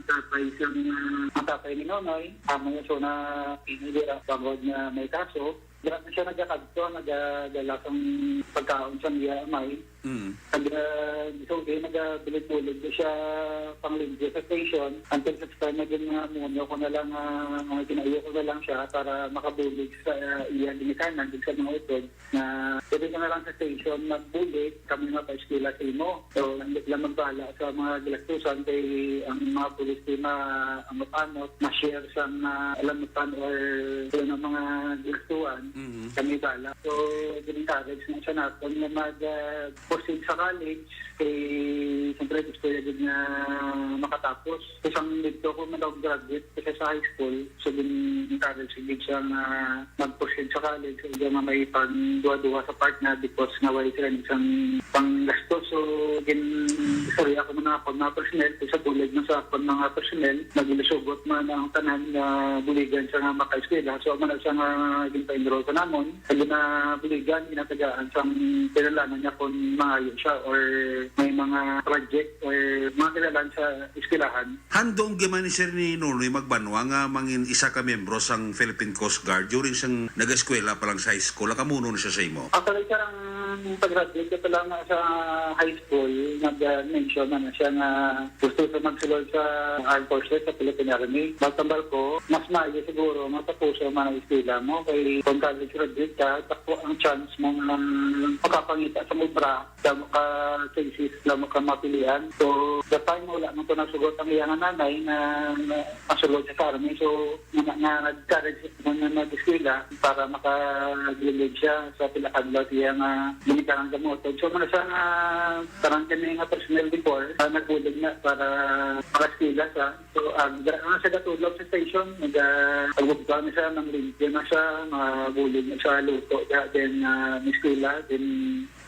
tatay siyang tatay ni Nonoy. Tama niya siya na pinili ang pagod na may kaso. Diyan na siya nagkakadto, nagdala kang pagkaon siyang iyamay. So, nagabilit-bulit siya panglinggo sa station. Until sa time na din munyo ko na lang, kinaiyo ko na lang siya para makabulig sa iya dinikanan, din sa mga utod na pwede ka na lang sa station magbulig, kami nga pa eskila sa imo. So, hindi lang magbahala sa mga gilastusan kay ang mga pulis di ang mapanot, ma-share sa alam mo pan or ng mga gilastuan, kami bala. So, din-encourage na siya natin na mag-proceed sa college kay siyempre gusto niya din na makatapos. Isang dito ko mag-graduate kasi sa high school, so din-encourage din siya na mag-proceed sa college. So, hindi may pang-duwa-duwa sa partner because naway sila isang pang-gastos. So, sorry ako muna ako mga personnel, sa bulig na sa mga personnel, nagilisugot man ang tanan na buligan siya nga maka-eskwela. So, man siya nga ginpa-enroll ko namon. Sabi na buligan, inatagaan sa pinalaman niya kung maayo siya or may mga project or mga kilalan sa eskwelahan. Handong giman ni Sir ni Nonoy Magbanwa nga mangin isa ka membro sang Philippine Coast Guard during siyang nag-eskwela pa lang sa high school. Nakamuno na siya sa imo? Actually, sarang pag-graduate ko lang sa high school, nag-mention na siya na gusto sa magsulod sa Armed Forces sa Philippine Army. Magtambal ko, mas maayo siguro matapuso man ang eskwela mo kay kung college graduate ka, tako ang chance mo ng makapangita sa mubra sa maka-cases na makamapilian. So, the time wala mo ito nasugot ang iyang nanay na masulod sa army. So, nag-courage mo na mag-eskwela para makagilig siya sa pilakadlaw siya nga binikarang gamotod. So, muna siya parang kami nga personnel before, nagbulig na para makaskila siya. So, siya gatulog sa station, nag-agbugba na siya ng limpyo na siya, mabulig na siya luto, then miskila, then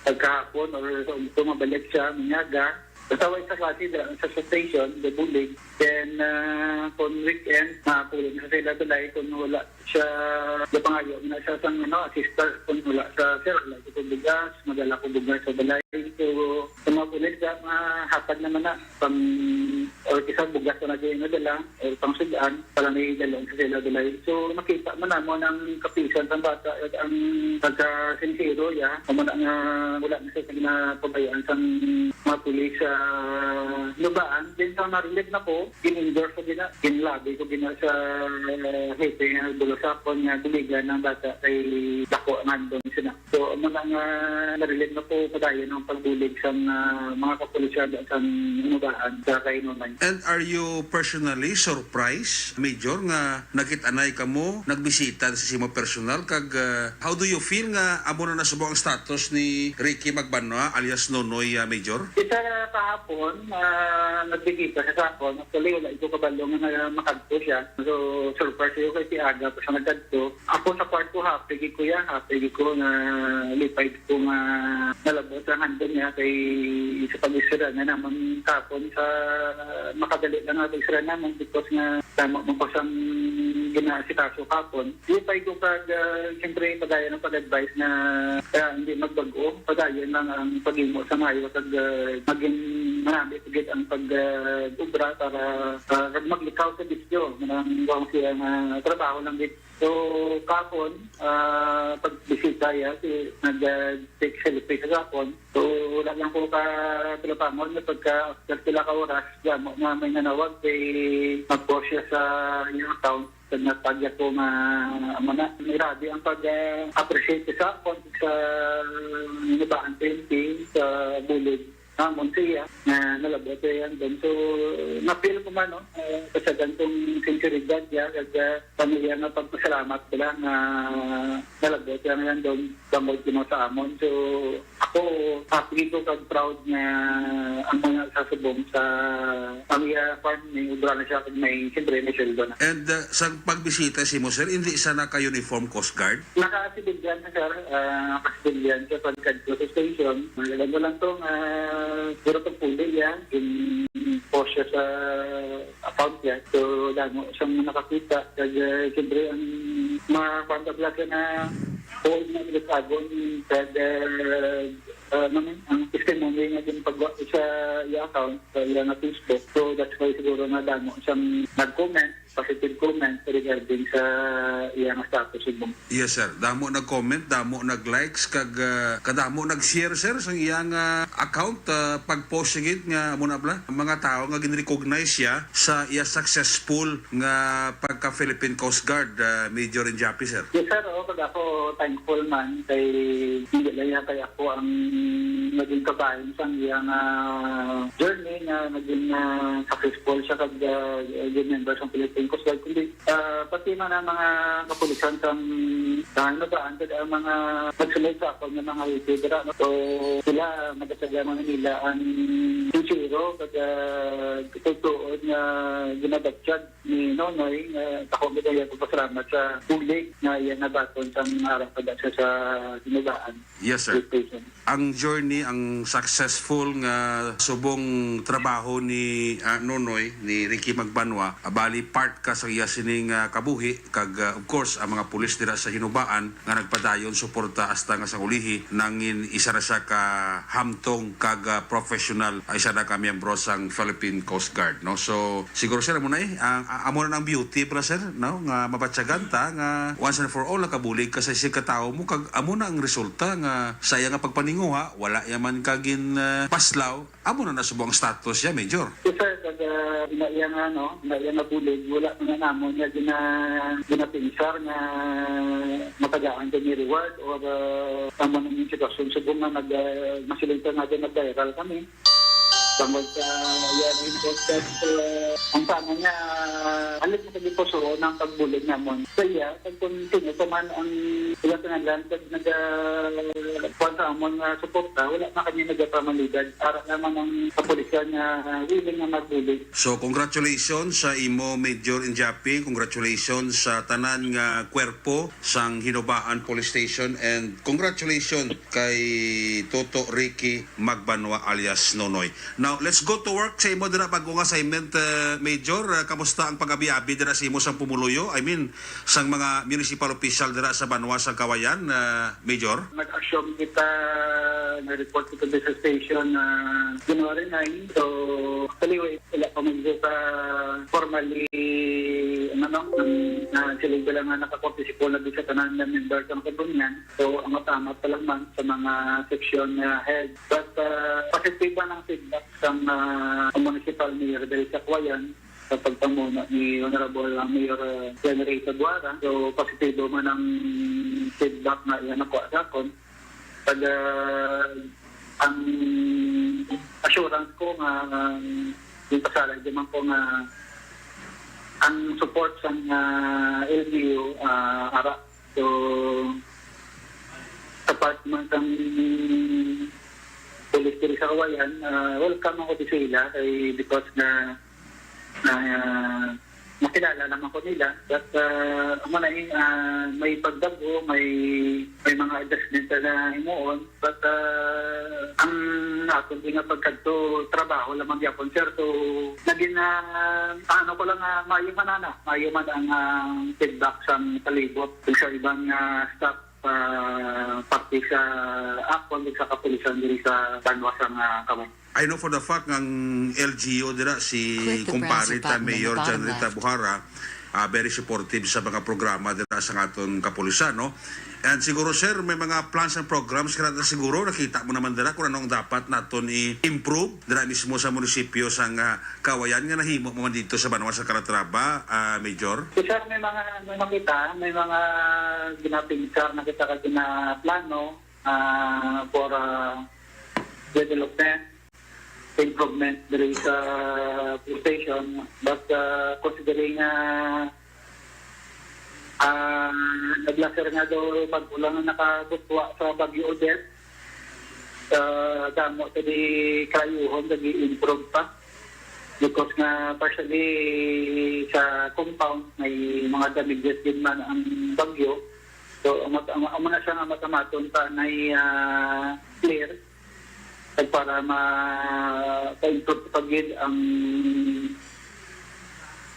pagkahapon or kung mabalik siya, minyaga. Kasaway sa klase sa station, the bulig. Then, kung weekend, makapulig na sila tulay kung wala siya, pangayo na siya sa assistant, kung wala sa sir, wala ko bigas, madala ko bugas sa balay. So, kung mapulig siya, mahapad naman na, or isang bugas na naging nadala, or pang sugaan, pala may dalawang sa sila balay. So, makita mo na mo ng kapisan ng bata at ang pagka-sincero, wala na siya na pabayaan sa mga pulis sa lubaan. Then sa narinig na po, in-endorse ko ginlabi ko sa hepe na bulusapon nga buligan ng bata kay Dako nandun sila. So, mga narinig na po padayon ng pagbulig sa mga kapulisyan sa lubaan sa kay Nonoy. And are you personally surprised, Major, nga nakitanay ka mo, nagbisita sa simo personal, kag how do you feel nga amo na nasubo ang status ni Ricky Magbanwa alias Nonoy, Major? Isa kahapon, nagbigay pa sa sakon. Actually, wala ito kabalo nga makadto siya. So, surprise ko kay si Aga pa siya nagkadto. Ako sa part ko, happy ko na lipay ko nga nalabot ang handon niya kay sa pag-isra na naman kapon sa makadali lang ang pag-isra naman because nga tama mo pa siyang ginasikaso kapon. Lipay ko pag, siyempre, pagaya ng pag-advise na hindi magbago, pagayon lang ang pag-imo sa mayo at maging marami pagit ang pag-ubra para maglikaw sa bisyo. Marang buwang siya na trabaho lang dito. So, kapon, pag-bisita nag-take selfie sa kapon. So, wala lang po ka-pilapamon na after sila ka oras, na may nanawag kay mag-post siya sa yung account. Nagpagya ko mirabi ang pag-appreciate sa nabaan 20 sa bulig namon siya na nalabot yan doon. So, na-feel ko man, sa gantong sinceridad niya, kaya pamilya na pagpasalamat ko lang na nalabot yan doon, damod ko sa amon. So, ako, happy ko kag-proud na ang mga sasubong sa pamilya farm, may ubra na siya, siyempre may sweldo na. And sa pagbisita si mo, sir, hindi isa naka-uniform Coast Guard? Naka-civilian na, sir. Naka-civilian siya pagkadto sa station. Malalag mo lang itong puro pagpuli yan. In-post siya sa account yan. So, damo siyang nakakita. Kaya, siyempre, ang mga kontaklas na hold na ilikagon, ang testimony nga din pagwa sa i-account sa iya nga Facebook. So that's why siguro na damo siyang nag-comment, positive comment regarding sa iya nga status subong. Yes sir, damo nag-comment, damo nag-likes, kadamo nag-share sir sa iyang account pag-post sigit nga muna bla mga tao nga gin-recognize siya sa iya successful nga pagka Philippine Coast Guard Major Injapi sir. Yes sir, kada ako thankful man kay hindi lang kay ako ang naging kabayan sa iyang journey na naging successful siya kag member sa Philippine Coast Guard, kundi pati man ang mga kapulisan sa nabaan kada ang mga nagsunod sa ako ng mga itidra. So sila magasagya mga nila ang sincero kada tutuod na ginabatsyad ni Nonoy ako bigay ako pasalamat sa public na yan nabaton sa araw kada sa dinubaan. Yes sir. Ang journey, ang successful nga subong trabaho ni Nonoy, ni Ricky Magbanwa, bali part ka sa iya sining kabuhi, kag of course, ang mga pulis dira sa Hinubaan nga nagpadayon suporta hasta nga sa ulihi, nangin isa na siya ka hamtong kag professional, isa na ka miyembro sang Philippine Coast Guard. No? So, siguro sir, muna amo na ng beauty para sir, no? Nga mabatsagan ta, nga once and for all nakabulig kasi si katao mo, kag amo na ang resulta nga saya nga pagpaninguha, wala yaman kagin paslaw, amo na nasubo ang status ya Major. Yes sir, kada inayang nabulig, wala na namon niya ginapinsar na matagaan din ni reward o tama ng sitwasyon subong na masilita na din nag-viral kami. Tungkol sa yarin podcast, ang tama niya, alam mo kami po so ng pagbulig namon. Kaya, kung tinuto man ang ilang tanalan, kung sa amon nga suporta, wala na kami nagpamaligad para naman ang kapulisan na willing na magbulig. So, congratulations sa imo Major Injapi, congratulations sa tanan nga kwerpo sang Hinubaan Police Station, and congratulations kay Toto Ricky Magbanwa alias Nonoy. Now, let's go to work sa imo dira bagong assignment, Major. Kamusta ang pag-abi-abi dira sa imo sang Pumuluyo? I mean, sang mga municipal official dira sa Banwa sa Kawayan, Major? Nag-assume kita na-report kita sa station January 9. So, actually, wala pa medyo pa formally sila lang nga nakaparticipo na din sa tanan na member ng kabunyan. So, ang matama pa lang man sa mga section head. But, positive ba ng feedback sa municipal mayor dahil sa Kawayan sa pagpamuna ni Honorable Mayor Generata Guara. So, positibo man ang feedback na iyan ako sa akon. Pag ang assurance ko nga yung pasalan, di man ko nga ang support sa LGU ara. So, sa part man ng police diri sa Kawayan, welcome ako sa sila because na makilala naman ko nila. But may pagdago, may mga adjustment na himuon. But ang ato din nga pagkadto trabaho lamang yapon sir. So naging ano ko lang mayo man ang feedback sa palibot sa ibang staff pati sa akon sa kapulisan diri sa Banwa sa Kamay. I know for the fact ng LGU dira si kumpare ta Mayor Generata Buhara, very supportive sa mga programa dira sa aton kapulisan, no? And siguro sir, may mga plans and programs kada siguro nakita mo naman dira kung anong dapat naton i-improve dira mismo sa munisipyo sang Kawayan nga nahimo mo man dito sa Banwa sa Calatrava, Major. So, sir, may mga ginapinsar na kita na plano for development, improvement diri sa police station, but considering naglaser nga daw pagkulang na nakabutwa sa Bagyo Odette, damo sa di kayuhon, nag-i-improve pa. Because nga partially sa compound may mga damages din man ang bagyo. So, ang na siya nga matamaton pa na clear para ma-improve pagid ang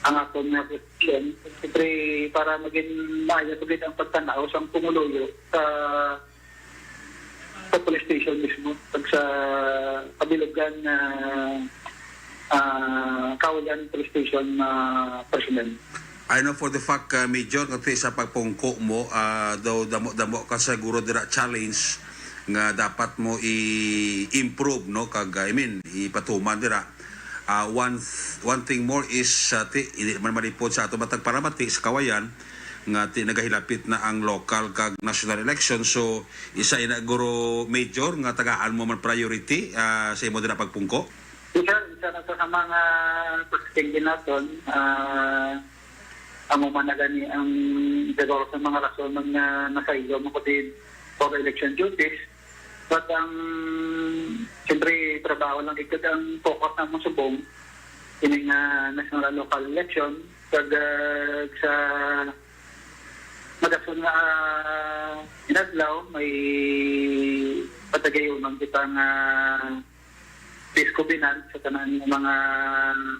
aton na question. Siyempre, para maging maayos pagid ang pagtanaw sa Pumuluyo sa sa police station mismo, pag sa kabilugan na Kawayan Police Station personnel. I know for the fact, Major, nga sa pagpungko mo, daw damo ka siguro dira challenge nga dapat mo i-improve, no? Ipatuman dira. One thing more is, hindi naman malipod sa ato matag paramati sa Kawayan, nga nagahilapit na ang local kag national election. So, isa guro Major, nga tagaan mo man priority sa imo dira pagpungko? Isa na sa mga pagsitingin natin, ang umanagani ang siguro sa mga rason ng nasaylo mo ko din for election duties. But siyempre, trabaho lang ikot ang focus ng musubong in national local election. Kag sa magasun na inadlaw, may patagayon ng kitang Pisco Binance sa tanan ng mga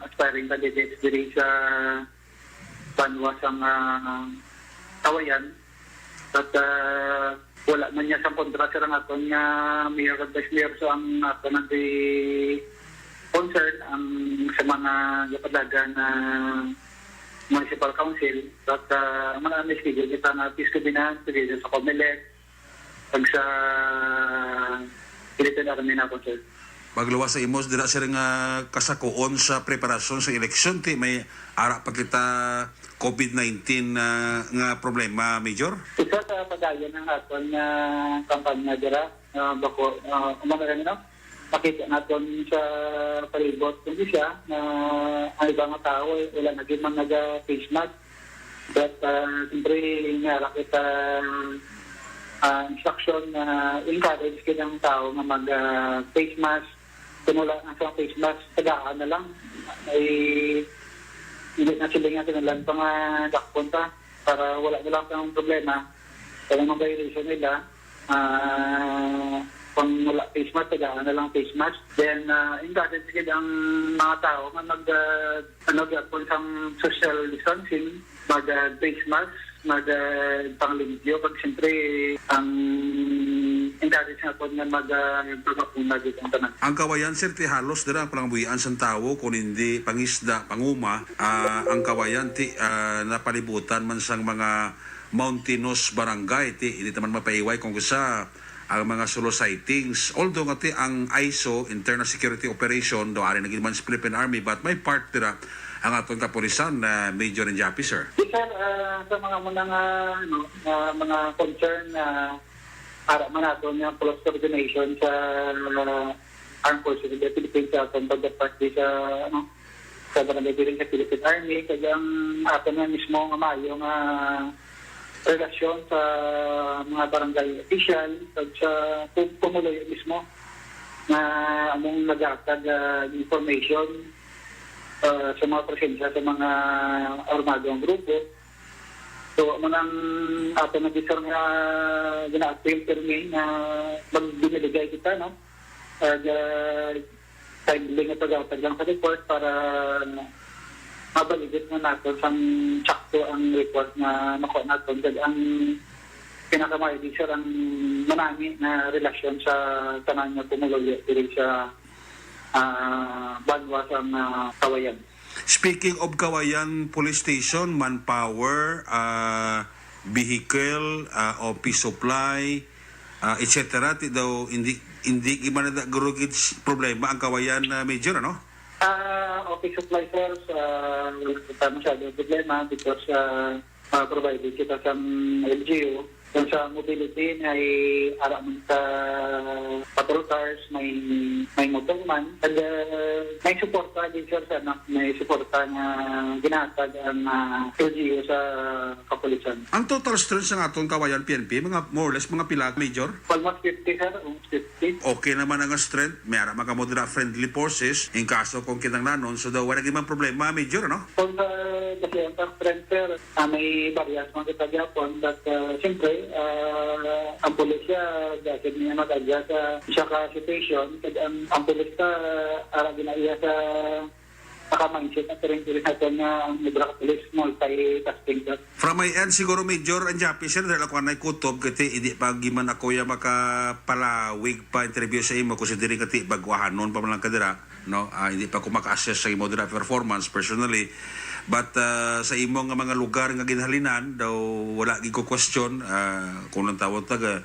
aspiring candidates diri sa banwasang Kawayan. At wala man niya sa kontra sa rangaton nga mayor at vice mayor. So ang ato na di concern ang sa mga kapadagan na municipal council. At mga amisigil kita nga Pisco Binance, sigil sa Comelec, pag sa Philippine Army na concern. Pagluwas sa imos dira sir nga kasakuon sa preparasyon sa eleksyon, may ara pa kita COVID-19 nga problema, Major? Isa sa padayon ng aton nga kampanya dira, bako umamarami no? Makita natin sa palibot kung siya na ang ibang tao wala naging man nag-face mask. But siyempre nga kita instruction na encourage kinang tao na mag-face mask. Kung wala ang sa face mask, tagaan na lang. Ay hindi na sila nga tinalan pa nga dakpunta para wala na lang ang problema. Kaya mga violation nila, kung wala face mask, tagaan na lang face mask. Then, encourage kita ang mga tao na mag-apon sa social distancing, mag-face mask, mag-panglingyo. Pag siyempre, ang encourage na po na mag-pagpapuna dito ang tanan. Ang Kawayan, sir, halos dira ang palangabuhian sa tao kung hindi pangisda, panguma. Ang Kawayan, napalibutan man sang mga mountainous barangay. Hindi naman mapaiway kung isa ang mga solo sightings. Although nga ang ISO, Internal Security Operation, daw ari naging man sa Philippine Army, but may part dira ang atong kapulisan na Major Njapi, sir. Sir, sa mga munang mga concern na para man nato ng close coordination sa Armed Forces of the Philippines sa pagdapat sa sa barangay din sa Philippine Army. Kaya ang ato na mismo nga mayo nga relasyon sa mga barangay official at sa pumuloy mismo na among nagatag information sa mga presensya sa mga armadong grupo. So, manang ato na dito nga gina-appeal permi na mag-biniligay kita, no? Timely nga pag-atag lang sa report para mabaligit na natin sa tsakto ang report na nakuha natin. Kasi ang pinakamay di sir ang manami na relasyon sa tanan nga pumuloy dito sa banwas ang Kawayan. Speaking of Kawayan Police Station, manpower, vehicle, office supply, etc. Daw hindi man na gurugid problema ang Kawayan, Major, ano? Office supply sir, wala masyado problema because provided kita sa LGU. Kung sa mobility ay araman sa patrol cars, may motor man. At may suporta din sir sa may suporta na ginatag ang LGU sa kapulisan. Ang total strength sa atong Kawayan PNP, mga more or less, mga pila, Major? Almost 50 sir, 50. Okay naman ang strength, may ara makamodera friendly forces in kaso kung kinang nanon, so daw wala naman problema, Major, ano? Kung kasi ang strength sir, may barriers mga kita Japon, but siyempre, ang pulisya dahil niya mag-adya sa ka situation, kasi ang pulisya ara ginaiya sa naka-mindset na rin natin na ang Nebraska Police multi-tasking ka. From my end, siguro Major Anjapi, sir, dahil ako na kutob, kati hindi pa giman ako ya makapalawig pa interview sa imo, kasi diri kati bagwahanon pa man lang kadira, no? Hindi pa ako maka-assess sa imo dira performance personally. But sa imo nga mga lugar nga ginhalinan, daw wala gi ko question, kung lang tawag taga,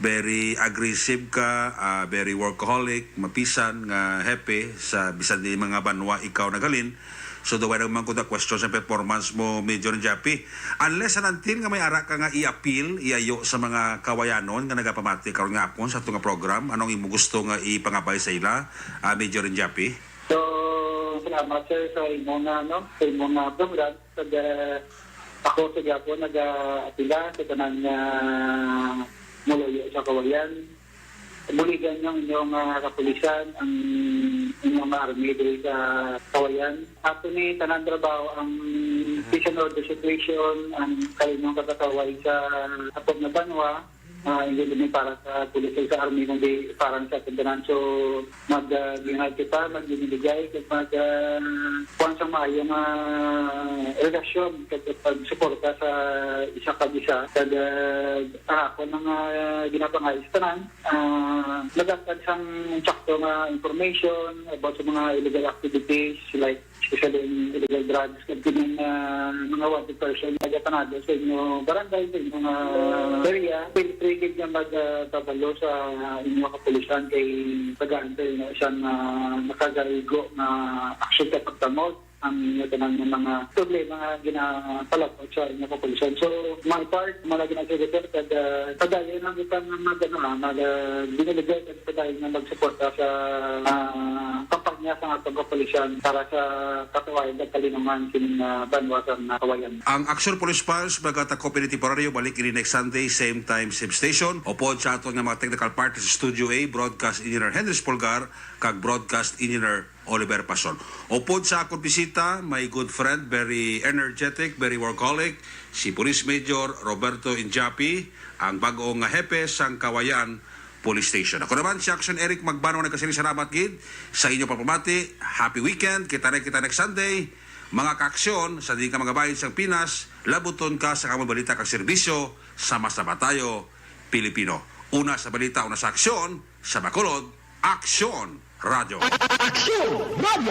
very aggressive ka, very workaholic, mapisan nga happy sa bisan di mga banwa ikaw nagalin. So daw naman ko the question sa performance mo, Major Japi. Unless and until nga may ara ka nga i-appeal, iayo sa mga kawayanon nga nagapamati karon nga apon sa itong program, anong imo gusto nga ipangabay sa ila, Major Japi? So, salamat sir sa imo na, no? Sa imo na program. Ako sa Gapo nag-apila sa tanan nga muluyo sa kawayan. Buligan yung inyong kapulisan, ang inyong army dito sa kawayan. Ato ni tanan trabaho ang peace and order situation, ang kalinyong katataway sa atog na banwa. Hindi din para sa pulis sa army, kundi parang sa tindanan. So, mag-ginag kita, mag-ginigay, kung sa maayong relasyon, pag-suporta sa isa kag-isa, kag-ahapon ng ginapangayos tanan, nagagad sang tsakto nga information about sa mga illegal activities, like especially in illegal drugs, kag mga wanted person nagatanado sa inyo barangay, sa inyo area, trigid nga magtabalo sa inyo kapulisan kay pag-aantay na isang nakagarigo na action sa pagtamod ang tanan ng mga problema nga ginapalapot sa inyo kapulisan. So, my part, mga ginagawa kad padayon lang itang binibigay at padayon na magsuporta sa kampanya sa atong kapulisan para sa katuwayan at kalinaman kining banwasan na kawayan. Ang Action Police Pulse, bagata Community Temporaryo, balik ini next Sunday, same time, same station. Upod sa aton nga mga technical partners sa Studio A, Broadcast Engineer Henry Spolgar, kag Broadcast Engineer Oliver Pason. Upod sa akong bisita, my good friend, very energetic, very workaholic, si Police Major Roberto Injapi, ang bagong hepe sang Kawayan Police Station. Ako naman si Action Eric Magbano, nagkasili salamat gid sa inyo papamati. Happy weekend, kita next Sunday. Mga kaaksyon, sa di ka magabayin sa Pinas, labuton ka sa kamabalita kang serbisyo, sama-sama tayo, Pilipino. Una sa balita, una sa aksyon, sa Bacolod, Aksyon Radio. Aksyon Radio!